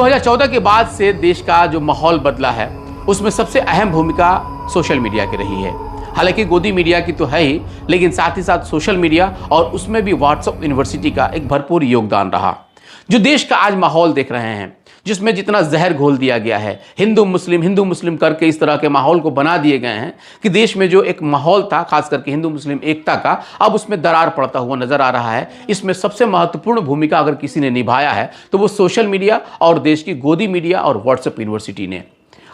2014 के बाद से देश का जो माहौल बदला है उसमें सबसे अहम भूमिका सोशल मीडिया की रही है। हालांकि गोदी मीडिया की तो है ही, लेकिन साथ ही साथ सोशल मीडिया और उसमें भी व्हाट्सएप यूनिवर्सिटी का एक भरपूर योगदान रहा। जो देश का आज माहौल देख रहे हैं, जिसमें जितना जहर घोल दिया गया है, हिंदू मुस्लिम करके इस तरह के माहौल को बना दिए गए हैं कि देश में जो एक माहौल था खास करके हिंदू मुस्लिम एकता का, अब उसमें दरार पड़ता हुआ नजर आ रहा है। इसमें सबसे महत्वपूर्ण भूमिका अगर किसी ने निभाया है तो वो सोशल मीडिया और देश की गोदी मीडिया और व्हाट्सएप यूनिवर्सिटी ने।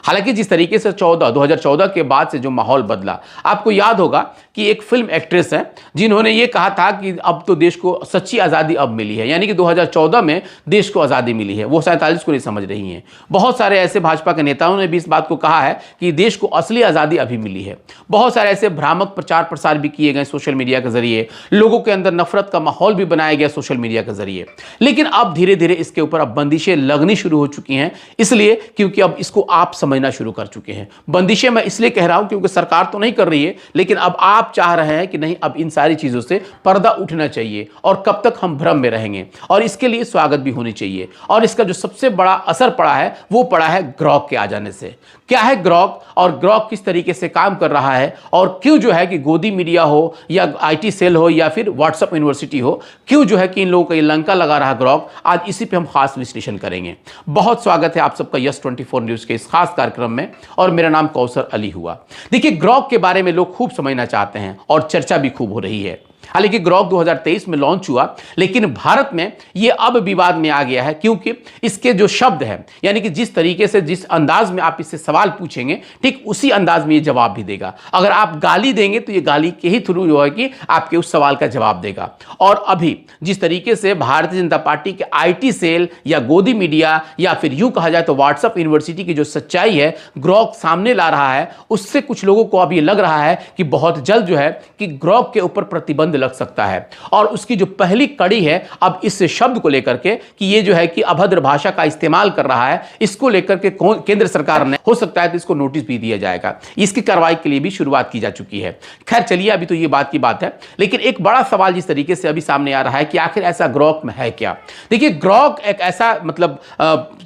हालांकि जिस तरीके से 2014 के बाद से जो माहौल बदला, आपको याद होगा कि एक फिल्म एक्ट्रेस है जिन्होंने ये कहा था कि अब तो देश को सच्ची आज़ादी अब मिली है, यानी कि 2014 में देश को आज़ादी मिली है। वो 47 को नहीं समझ रही हैं। बहुत सारे ऐसे भाजपा के नेताओं ने भी इस बात को कहा है कि देश को असली आज़ादी अभी मिली है। बहुत सारे ऐसे भ्रामक प्रचार प्रसार भी किए गए सोशल मीडिया के जरिए, लोगों के अंदर नफरत का माहौल भी बनाया गया सोशल मीडिया के जरिए। लेकिन अब धीरे धीरे इसके ऊपर अब बंदिशें लगनी शुरू हो चुकी हैं, इसलिए क्योंकि अब इसको आप समझना शुरू कर चुके हैं। बंदिशें मैं इसलिए कह रहा हूं क्योंकि सरकार तो नहीं कर रही है, लेकिन अब आप चाह रहे हैं कि नहीं, अब इन सारी चीजों से पर्दा उठना चाहिए और कब तक हम भ्रम में रहेंगे, और इसके लिए स्वागत भी होनी चाहिए। और इसका जो सबसे बड़ा असर पड़ा है वो पड़ा है ग्रॉक के आ जाने से। क्या है ग्रॉक और ग्रॉक किस तरीके से काम कर रहा है, और क्यों जो है कि गोदी मीडिया हो या आईटी सेल हो या फिर व्हाट्सएप यूनिवर्सिटी हो, क्यों जो है कि इन लोगों को ये लंका लगा रहा ग्रॉक, आज इसी पे हम खास विश्लेषण करेंगे। बहुत स्वागत है आप सबका यस 24 न्यूज के इस खास कार्यक्रम में, और मेरा नाम कौसर अली हुआ। देखिए, ग्रॉक के बारे में लोग खूब समझना चाहते हैं और चर्चा भी खूब हो रही है। हालांकि ग्रॉक 2023 में लॉन्च हुआ, लेकिन भारत में यह अब विवाद में आ गया है क्योंकि इसके जो शब्द हैं, यानी कि जिस तरीके से जिस अंदाज में आप इससे सवाल पूछेंगे, ठीक उसी अंदाज में ये जवाब भी देगा। अगर आप गाली देंगे तो ये गाली के ही थ्रू जो है कि आपके उस सवाल का जवाब देगा। और अभी जिस तरीके से भारतीय जनता पार्टी के आईटी सेल या गोदी मीडिया या फिर यूं कहा जाए तो व्हाट्सएप यूनिवर्सिटी की जो सच्चाई है ग्रॉक सामने ला रहा है, उससे कुछ लोगों को अब ये लग रहा है कि बहुत जल्द जो है कि ग्रॉक के ऊपर प्रतिबंध लग सकता है। और उसकी जो पहली कड़ी है अब इस शब्द को लेकर के कि ये जो है कि अभद्र भाषा का इस्तेमाल कर रहा है, इसको लेकर के केंद्र सरकार ने हो सकता है तो इसको नोटिस भी दिया जाएगा। इसकी कार्रवाई के लिए भी शुरुआत की जा चुकी है। खैर चलिए, अभी तो ये बात की बात है, लेकिन एक बड़ा सवाल जिस तरीके से अभी सामने आ रहा है कि आखिर ऐसा ग्रॉक में है क्या। देखिए, ग्रॉक एक ऐसा मतलब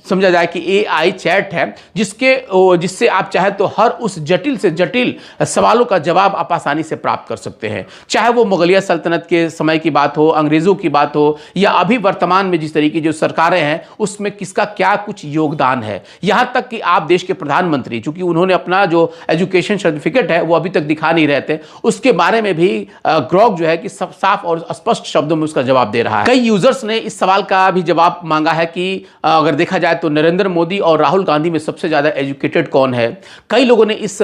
समझा जाए कि एआई चैट है जिससे आप चाहे तो हर उस जटिल से जटिल सवालों का जवाब आप आसानी से प्राप्त कर सकते हैं। चाहे वो मुगलिया सल्तनत के समय की बात हो, अंग्रेजों की बात हो, या अभी वर्तमान में जिस तरीके जो सरकारें हैं उसमें किसका क्या कुछ योगदान है, यहां तक कि आप देश के प्रधानमंत्री, चूंकि उन्होंने अपना जो एजुकेशन सर्टिफिकेट है वो अभी तक दिखा नहीं रहे थे, उसके बारे में भी ग्रॉक जो है कि सब साफ और स्पष्ट शब्दों में उसका जवाब दे रहा है। कई यूजर्स ने इस सवाल का भी जवाब मांगा है कि अगर देखा जाए तो नरेंद्र मोदी और राहुल गांधी में सबसे ज्यादा एजुकेटेड कौन है। कई लोगों ने इस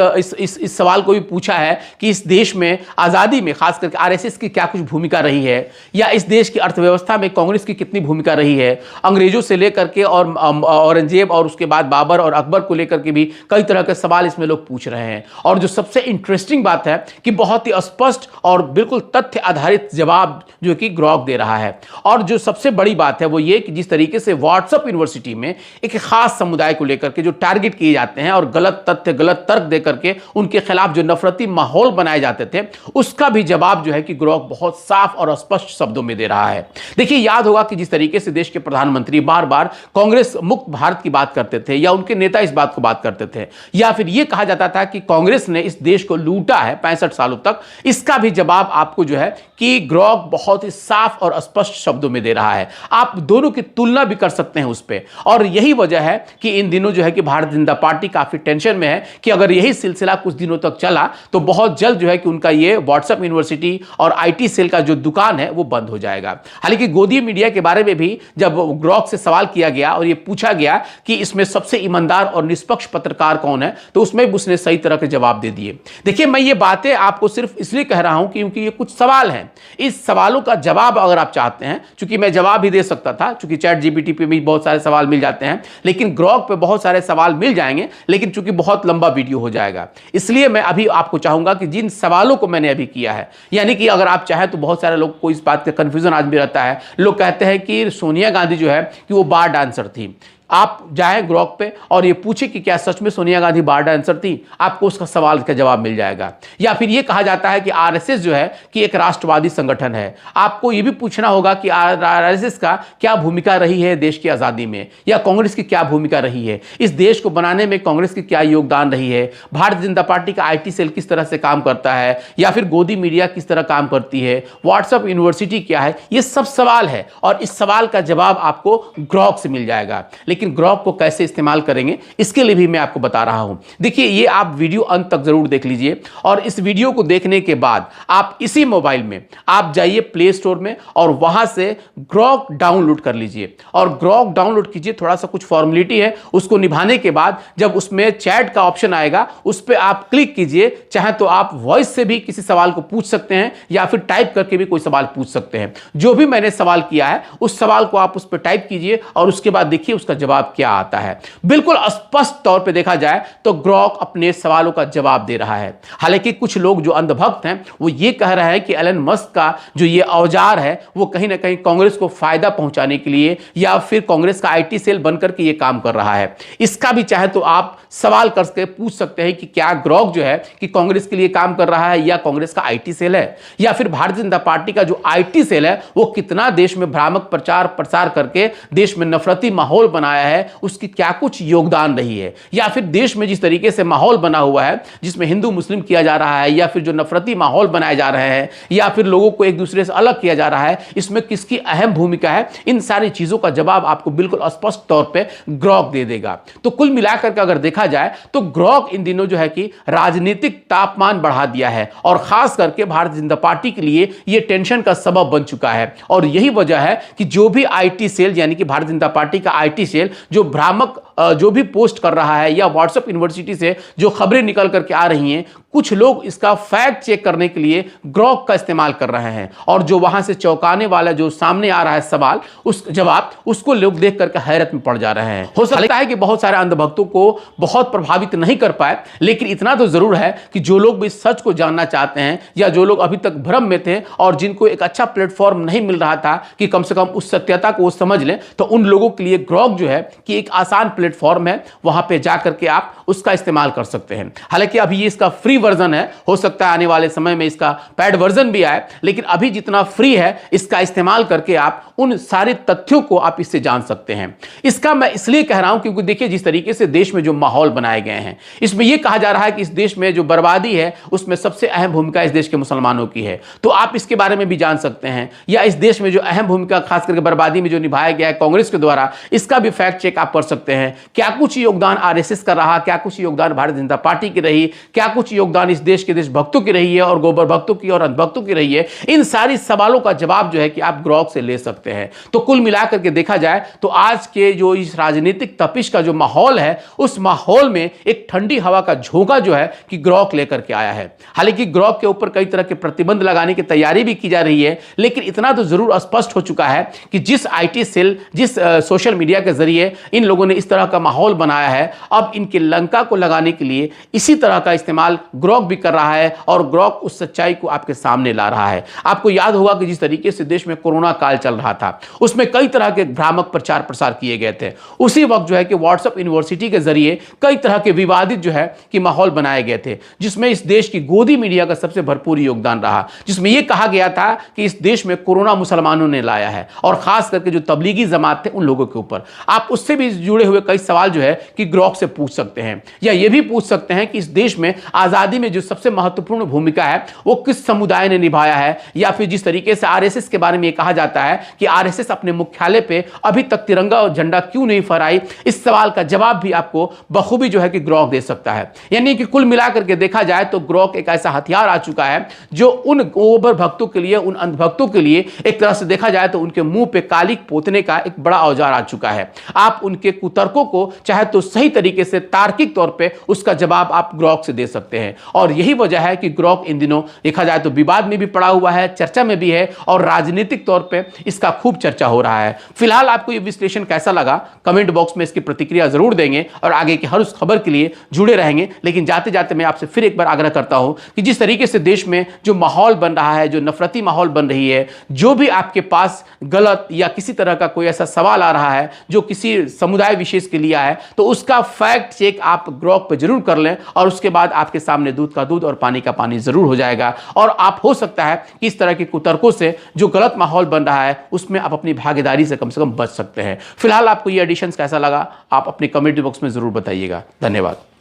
सवाल को भी पूछा है कि इस देश में आजादी में खास करके आरएसएस की क्या कुछ भूमिका रही है, या इस देश की अर्थव्यवस्था में कांग्रेस की कितनी भूमिका रही है। अंग्रेजों से लेकर के और औरंगजेब और उसके बाद बाबर और अकबर को लेकर के भी कई तरह के सवाल इसमें लोग पूछ रहे हैं। और जो सबसे इंटरेस्टिंग बात है कि बहुत ही स्पष्ट और बिल्कुल तथ्य आधारित जवाब जो कि ग्रॉक दे रहा है। और जो सबसे बड़ी बात है वो ये कि जिस तरीके से व्हाट्सएप यूनिवर्सिटी में एक खास समुदाय को लेकर के जो टारगेट किए जाते हैं और गलत तथ्य गलत तर्क देकर के उनके खिलाफ जो नफरती माहौल बनाए जाते थे, उसका भी जवाब जो है कि ग्रॉक बहुत साफ और स्पष्ट शब्दों में दे रहा है। देखिए, याद होगा कि जिस तरीके से देश के प्रधानमंत्री बार बार कांग्रेस मुक्त भारत की बात करते थे, या उनके नेता इस बात को बात करते थे, या फिर यह कहा जाता था कि कांग्रेस ने इस देश को लूटा है 65 सालों तक, इसका भी जवाब आपको जो है कि ग्रॉक बहुत ही साफ और स्पष्ट शब्दों में दे रहा है। आप दोनों की तुलना भी कर सकते हैं उस पर। और यही वजह है कि इन दिनों जो है कि भारतीय जनता पार्टी काफी टेंशन में है कि अगर यही सिलसिला कुछ दिनों तक चला तो बहुत जल्द जो है कि उनका ये व्हाट्सएप यूनिवर्सिटी और आईटी सेल का जो दुकान है वो बंद हो जाएगा। हालांकि गोदी मीडिया के बारे में भी जब ग्रॉक से सवाल किया गया और ये पूछा गया कि इसमें सबसे ईमानदार और निष्पक्ष पत्रकार कौन है, तो उसमें भी उसने सही तरह के जवाब दे दिए। देखिए, मैं ये बातें आपको सिर्फ इसलिए कह रहा हूं क्योंकि ये कुछ सवाल हैं। इस सवालों का जवाब अगर आप चाहते हैं, चूंकि मैं जवाब भी दे सकता था, चूंकि चैट जीपीटी पे भी बहुत सारे सवाल मिल जाते हैं, लेकिन ग्रॉक पे बहुत सारे सवाल मिल जाएंगे, लेकिन चूंकि बहुत लंबा वीडियो हो जाएगा, इसलिए मैं अभी आपको चाहूंगा कि जिन सवालों को मैंने अभी किया है, यानी कि अगर आप चाहें तो बहुत सारे लोग को इस बात का कंफ्यूजन आज भी रहता है। लोग कहते हैं कि सोनिया गांधी जो है कि वो बार डांसर थी। आप जाएं ग्रॉक पे और ये पूछे कि क्या सच में सोनिया गांधी बार डांसर थी, आपको उसका सवाल का जवाब मिल जाएगा। या फिर ये कहा जाता है कि आरएसएस जो है कि एक राष्ट्रवादी संगठन है, आपको ये भी पूछना होगा कि आरएसएस का क्या भूमिका रही है देश की आजादी में, या कांग्रेस की क्या भूमिका रही है, इस देश को बनाने में कांग्रेस की क्या योगदान रही है, भारतीय जनता पार्टी का आईटी सेल किस तरह से काम करता है, या फिर गोदी मीडिया किस तरह काम करती है, व्हाट्सएप यूनिवर्सिटी क्या है। ये सब सवाल है और इस सवाल का जवाब आपको ग्रॉक से मिल जाएगा। लेकिन ग्रॉक को कैसे इस्तेमाल करेंगे इसके लिए भी मैं आपको बता रहा हूं। देखिए, ये आप वीडियो अंत तक जरूर देख लीजिए और इस वीडियो को देखने के बाद आप इसी मोबाइल में आप जाइए प्ले स्टोर में और वहां से ग्रॉक डाउनलोड कर लीजिए और ग्रॉक डाउनलोड कीजिए। थोड़ा सा कुछ फॉर्मेलिटी है, उसको निभाने के बाद जब उसमें चैट का ऑप्शन आएगा उस पर आप क्लिक कीजिए। चाहे तो आप वॉइस से भी किसी सवाल को पूछ सकते हैं या फिर टाइप करके भी कोई सवाल पूछ सकते हैं। जो भी मैंने सवाल किया है उस सवाल को आप उस पर टाइप कीजिए और उसके बाद देखिए उसका जवाब क्या आता है। बिल्कुल स्पष्ट तौर पे देखा जाए तो ग्रॉक अपने सवालों का जवाब दे रहा है। हालांकि कुछ लोग जो अंधभक्त हैं वो ये कह रहे हैं कि एलन मस्क का जो ये औजार है वो कहीं ना कहीं कांग्रेस को फायदा पहुंचाने के लिए या फिर कांग्रेस का आईटी सेल बनकर के ये काम कर रहा है। इसका भी चाहे तो आप सवाल करके पूछ सकते हैं कि क्या ग्रॉक जो है कि कांग्रेस के लिए काम कर रहा है या कांग्रेस का आईटी सेल है, या फिर भारतीय जनता पार्टी का जो आईटी सेल है वो कितना देश में भ्रामक प्रचार प्रसार करके देश में नफरती माहौल बनाया है, उसकी क्या कुछ योगदान रही है, या फिर देश में जिस तरीके से माहौल बना हुआ है जिसमें हिंदू मुस्लिम किया जा रहा है या फिर जो नफरती माहौल बनाए जा रहे हैं या फिर लोगों को एक दूसरे से अलग किया जा रहा है, इसमें किसकी अहम भूमिका है। इन सारी चीजों का जवाब आपको बिल्कुल स्पष्ट तौर पे ग्रॉक दे देगा। तो कुल मिलाकर के अगर देखा जाए तो ग्रॉक इन दिनों जो है कि राजनीतिक तापमान बढ़ा दिया है और खास करके भारतीय जनता पार्टी के लिए यह टेंशन का सबब बन चुका है। और यही वजह है कि जो भी आईटी सेल यानी कि भारतीय जनता पार्टी का आईटी सेल जो भ्रामक जो भी पोस्ट कर रहा है या व्हाट्सएप यूनिवर्सिटी से जो खबरें निकल करके आ रही हैं, कुछ लोग इसका फैक्ट चेक करने के लिए ग्रॉक का इस्तेमाल कर रहे हैं और जो वहां से चौंकाने वाला जो सामने आ रहा है सवाल उस जवाब उसको लोग देख करके हैरत में पड़ जा रहे हैं। हो सकता है कि बहुत सारे अंधभक्तों को बहुत प्रभावित नहीं कर पाए, लेकिन इतना तो जरूर है कि जो लोग भी सच को जानना चाहते हैं या जो लोग अभी तक भ्रम में थे और जिनको एक अच्छा प्लेटफॉर्म नहीं मिल रहा था कि कम से कम उस सत्यता को वो समझ लें, तो उन लोगों के लिए ग्रॉक जो है कि एक आसान प्लेटफॉर्म है, वहां पे जाकर के आप उसका इस्तेमाल कर सकते हैं। हालांकि अभी ये इसका फ्री वर्जन है, हो सकता है आने वाले समय में इसका पेड वर्जन भी आए, लेकिन अभी जितना फ्री है इसका इस्तेमाल करके आप उन सारे तथ्यों को आप इससे जान सकते हैं। इसका मैं इसलिए कह रहा हूं क्योंकि देखिए जिस तरीके से देश में जो माहौल बनाए गए हैं, इसमें यह कहा जा रहा है कि इस देश में जो बर्बादी है उसमें सबसे अहम भूमिका इस देश के मुसलमानों की है, तो आप इसके बारे में भी जान सकते हैं। या इस देश में जो अहम भूमिका खास करके बर्बादी में जो निभाया गया है कांग्रेस के द्वारा, इसका भी फैक्ट चेक आप कर सकते हैं। क्या कुछ योगदान आरएसएस का रहा, क्या कुछ योगदान भारतीय जनता पार्टी की रही, क्या कुछ योगदान इस देश के देशभक्तों की रही है और गोबर भक्तों की और अंधभक्तों की रही है। इन सारी सवालों का जवाब जो है कि आप ग्रॉक से ले सकते हैं। तो कुल मिलाकर के देखा जाए तो आज के जो इस राजनीतिक तपिश का जो माहौल है उस माहौल में एक ठंडी हवा का झोंका जो है कि ग्रॉक लेकर के आया है। हालांकि ग्रॉक के ऊपर कई तरह के प्रतिबंध लगाने की तैयारी भी की जा रही है, लेकिन इतना तो जरूर स्पष्ट हो चुका है कि जिस आईटी सेल जिस सोशल मीडिया के जरिए इन लोगों ने इस तरह का माहौल बनाया है, अब इनके लंका को लगाने के लिए इसी तरह का इस्तेमाल ग्रॉक भी कर रहा है और ग्रॉक उस सच्चाई को आपके सामने ला रहा है। आपको याद होगा कि जिस तरीके से देश में कोरोना काल चल रहा था उसमें कई तरह के भ्रामक प्रचार प्रसार किए गए थे। उसी वक्त जो है कि व्हाट्सएप यूनिवर्सिटी के जरिए कई तरह के विवादित जो है कि माहौल बनाए गए थे, जिसमें इस देश की गोदी मीडिया का सबसे भरपूर योगदान रहा, जिसमें यह कहा गया था कि इस देश में कोरोना मुसलमानों ने लाया है और खास करके जो तबलीगी जमात थे उन लोगों के ऊपर। आप उससे भी जुड़े हुए कई सवाल जो है कि ग्रॉक से पूछ सकते हैं, या यह भी पूछ सकते हैं कि इस देश में आजादी में जो सबसे महत्वपूर्ण भूमिका है वो किस समुदाय ने निभाया है, या फिर जिस तरीके से आरएसएस के बारे में यह कहा जाता है कि आरएसएस अपने मुख्यालय पे अभी तक तिरंगा और झंडा क्यों नहीं फहराई, इस सवाल का जवाब भी आपको बखूबी जो है कि ग्रॉक दे सकता है। यानी कि कुल मिलाकर के देखा जाए तो ग्रॉक एक ऐसा हथियार आ चुका है जो उन गोबर भक्तों के लिए, उन अंधभक्तों के लिए एक तरह से देखा जाए तो उनके मुंह पे कालिक पोतने का एक बड़ा औजार आ चुका है। आप उनके कुतर्कों को चाहे तो सही तरीके से तार्किक तौर पे उसका जवाब आप ग्रॉक से दे सकते हैं, और यही वजह है कि ग्रॉक इन दिनों देखा जाए तो विवाद में भी पड़ा हुआ है, चर्चा में भी है और राजनीतिक तौर पे इसका खूब चर्चा हो रहा है। फिलहाल आपको यह विश्लेषण कैसा लगा कमेंट बॉक्स में इसकी प्रतिक्रिया जरूर देंगे और आगे की हर उस खबर के लिए जुड़े रहेंगे। लेकिन जाते जाते मैं आपसे फिर एक बार आग्रह करता हूं कि जिस तरीके से देश में जो माहौल बन रहा है, जो नफरती माहौल बन रही है, जो भी आपके पास गलत या किसी तरह का कोई ऐसा सवाल आ रहा है जो किसी समुदाय विशेष के लिया है तो उसका फैक्ट चेक आप ग्रॉक पे जरूर कर लें, और उसके बाद आपके सामने दूध का दूध और पानी का पानी जरूर हो जाएगा। और आप हो सकता है कि इस तरह के कुतर्कों से जो गलत माहौल बन रहा है उसमें आप अपनी भागीदारी से कम बच सकते हैं। फिलहाल आपको ये एडिशन कैसा लगा आप अपने कमेंट बॉक्स में जरूर बताइएगा। धन्यवाद।